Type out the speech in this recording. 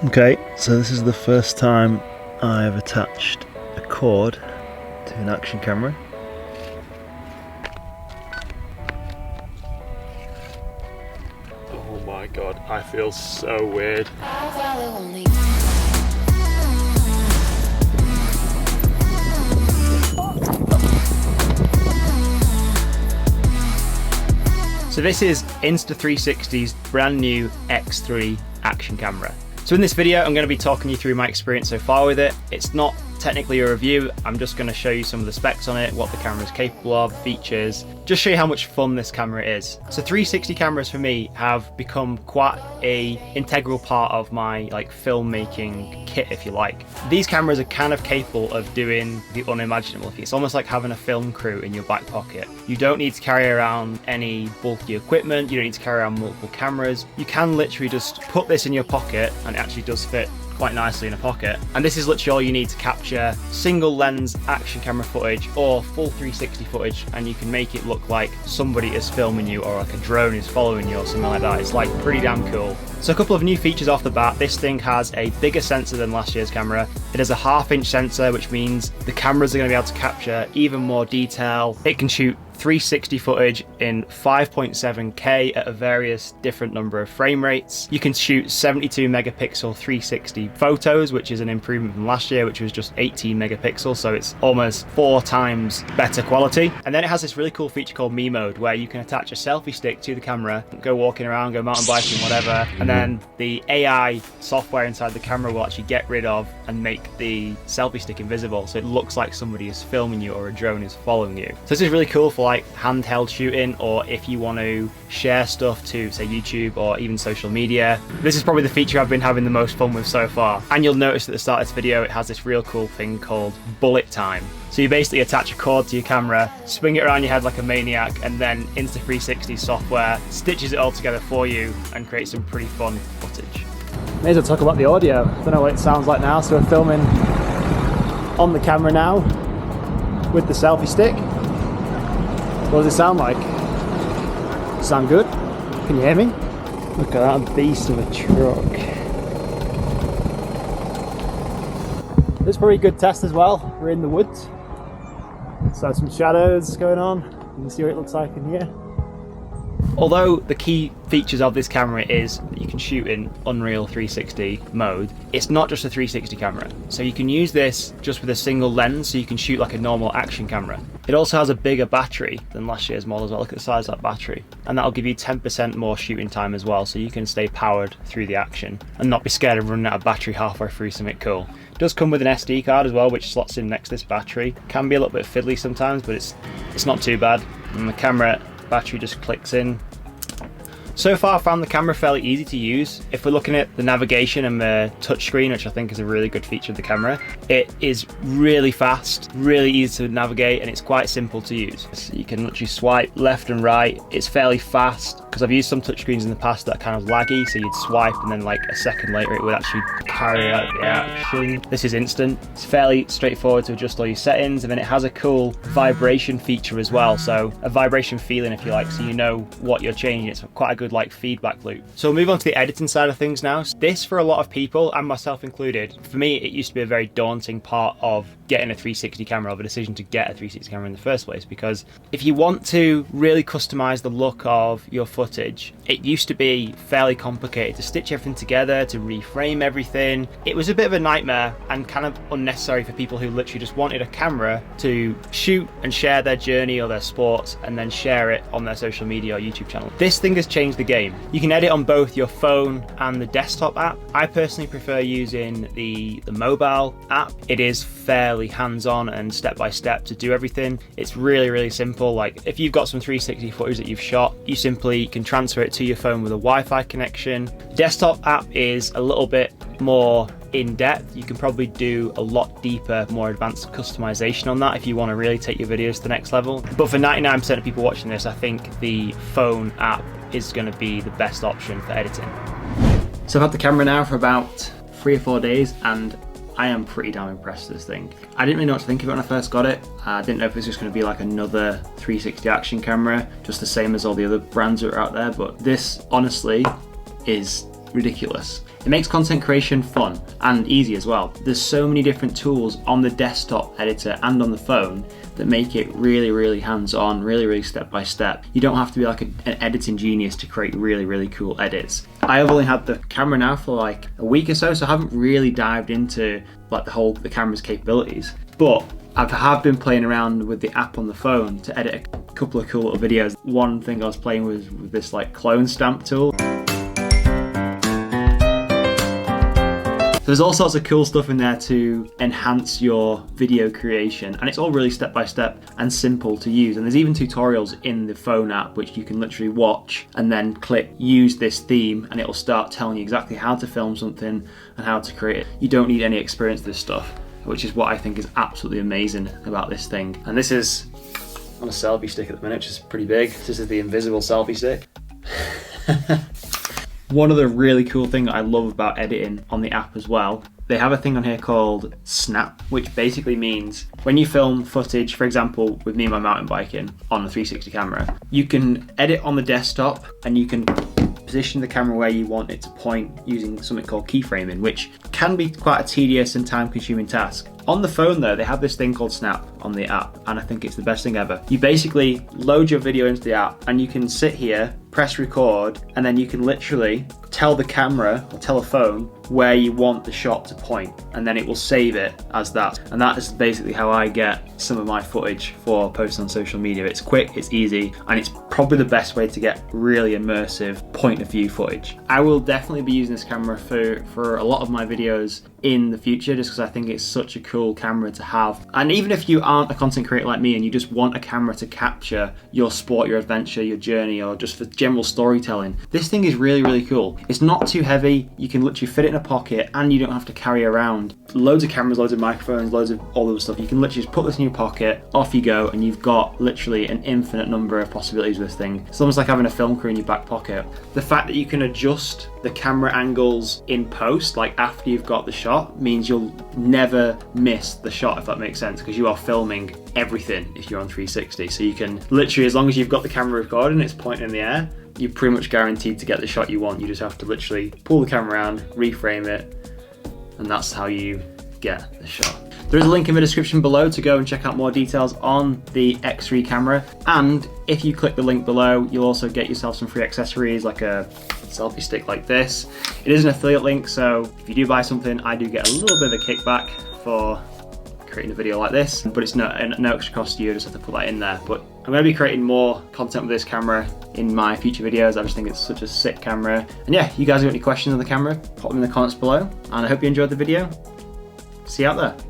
Okay, so this is the first time I've attached a cord to an action camera. Oh my god, I feel so weird. So this is Insta360's brand new X3 action camera. So in this video, I'm going to be talking you through my experience so far with it. It's not technically a review, I'm just going to show you some of the specs on it, what the camera is capable of, features, just show you how much fun this camera is. So 360 cameras for me have become quite a integral part of my filmmaking kit, if you like. These cameras are kind of capable of doing the unimaginable. It's almost like having a film crew in your back pocket. You don't need to carry around any bulky equipment, you don't need to carry around multiple cameras. You can literally just put this in your pocket and it actually does fit quite nicely in a pocket. And this is literally all you need to capture single lens action camera footage or full 360 footage, and you can make it look like somebody is filming you or like a drone is following you or something like that. It's like pretty damn cool. So a couple of new features off the bat. This thing has a bigger sensor than last year's camera. It has a 1/2-inch sensor, which means the cameras are going to be able to capture even more detail. It can shoot 360 footage in 5.7K at a various different number of frame rates. You can shoot 72 megapixel 360 photos, which is an improvement from last year, which was just 18 megapixels, so it's almost 4 times better quality. And then it has this really cool feature called Me Mode, where you can attach a selfie stick to the camera, go walking around, go mountain biking, whatever, and then the AI software inside the camera will actually get rid of and make the selfie stick invisible, so it looks like somebody is filming you or a drone is following you. So this is really cool for like handheld shooting, or if you want to share stuff to say YouTube or even social media. This is probably the feature I've been having the most fun with so far. And you'll notice at the start of this video it has this real cool thing called bullet time. So you basically attach a cord to your camera, swing it around your head like a maniac, and then Insta360 software stitches it all together for you and creates some pretty fun footage. May as well talk about the audio. I don't know what it sounds like now, so we're filming on the camera now with the selfie stick. What does it sound like? Sound good? Can you hear me? Look at that beast of a truck. This is probably a good test as well. We're in the woods, so some shadows going on. You can see what it looks like in here. Although the key features of this camera is that you can shoot in Unreal 360 mode, it's not just a 360 camera. So you can use this just with a single lens, so you can shoot like a normal action camera. It also has a bigger battery than last year's model as well. Look at the size of that battery. And that'll give you 10% more shooting time as well, so you can stay powered through the action and not be scared of running out of battery halfway through something cool. It does come with an SD card as well, which slots in next to this battery. Can be a little bit fiddly sometimes, but it's not too bad. And the camera battery just clicks in. So far I found the camera fairly easy to use. If we're looking at the navigation and the touchscreen, which I think is a really good feature of the camera, it is really fast, really easy to navigate, and it's quite simple to use. So you can literally swipe left and right. It's fairly fast, because I've used some touchscreens in the past that are kind of laggy, so you'd swipe and then like a second later it would actually carry out the action. This is instant. It's fairly straightforward to adjust all your settings, and then it has a cool vibration feature as well, so a vibration feeling if you like, so you know what you're changing. It's quite a good like feedback loop. So we'll move on to the editing side of things now. This, for a lot of people, and myself included, for me it used to be a very daunting part of getting a 360 camera, or the decision to get a 360 camera in the first place, because if you want to really customize the look of your footage, it used to be fairly complicated to stitch everything together, to reframe everything. It was a bit of a nightmare and kind of unnecessary for people who literally just wanted a camera to shoot and share their journey or their sports and then share it on their social media or YouTube channel. This thing has changed the game. You can edit on both your phone and the desktop app. I personally prefer using the mobile app. It is fairly hands-on and step-by-step to do everything. It's really simple. Like if you've got some 360 footage that you've shot, you simply can transfer it to your phone with a Wi-Fi connection. The desktop app is a little bit more in-depth. You can probably do a lot deeper, more advanced customization on that if you want to really take your videos to the next level. But for 99% of people watching this, I think the phone app is going to be the best option for editing. So I've had the camera now for about 3 or 4 days, and I am pretty damn impressed with this thing. I didn't really know what to think of it when I first got it. I didn't know if it was just going to be like another 360 action camera, just the same as all the other brands that are out there, but this honestly is ridiculous. It makes content creation fun and easy as well. There's so many different tools on the desktop editor and on the phone that make it really, really hands-on, really, really step-by-step. You don't have to be like an editing genius to create really, really cool edits. I have only had the camera now for like a week or so I haven't really dived into like the camera's capabilities. But I have been playing around with the app on the phone to edit a couple of cool little videos. One thing I was playing with this like clone stamp tool. There's all sorts of cool stuff in there to enhance your video creation, and it's all really step by step and simple to use. And there's even tutorials in the phone app which you can literally watch and then click use this theme and it'll start telling you exactly how to film something and how to create it. You don't need any experience with this stuff, which is what I think is absolutely amazing about this thing. And this is on a selfie stick at the minute, which is pretty big. This is the invisible selfie stick. One of the really cool things I love about editing on the app as well, they have a thing on here called Snap, which basically means when you film footage, for example, with me and my mountain biking on a 360 camera, you can edit on the desktop and you can position the camera where you want it to point using something called keyframing, which can be quite a tedious and time-consuming task. On the phone though, they have this thing called Snap on the app, and I think it's the best thing ever. You basically load your video into the app and you can sit here, press record, and then you can literally tell the camera or tell a phone where you want the shot to point, and then it will save it as that. And that is basically how I get some of my footage for posting on social media. It's quick, it's easy, and it's probably the best way to get really immersive point of view footage. I will definitely be using this camera for a lot of my videos in the future, just because I think it's such a cool camera to have. And even if you aren't a content creator like me and you just want a camera to capture your sport, your adventure, your journey, or just for general storytelling, this thing is really, really cool. It's not too heavy, you can literally fit it in a pocket and you don't have to carry around loads of cameras, loads of microphones, loads of all the stuff. You can literally just put this in your pocket, off you go, and you've got literally an infinite number of possibilities with this thing. It's almost like having a film crew in your back pocket. The fact that you can adjust the camera angles in post, like after you've got the shot, means you'll never miss the shot, if that makes sense, because you are filming everything if you're on 360. So you can literally, as long as you've got the camera recording and it's pointing in the air, you're pretty much guaranteed to get the shot you want. You just have to literally pull the camera around, reframe it, and that's how you get the shot. There is a link in the description below to go and check out more details on the X3 camera, and if you click the link below, you'll also get yourself some free accessories like a selfie stick like this. It is an affiliate link, so if you do buy something, I do get a little bit of a kickback for creating a video like this, but it's no extra cost to you. I just have to put that in there. But I'm going to be creating more content with this camera in my future videos. I just think it's such a sick camera. And yeah, you guys got any questions on the camera, pop them in the comments below, and I hope you enjoyed the video. See you out there.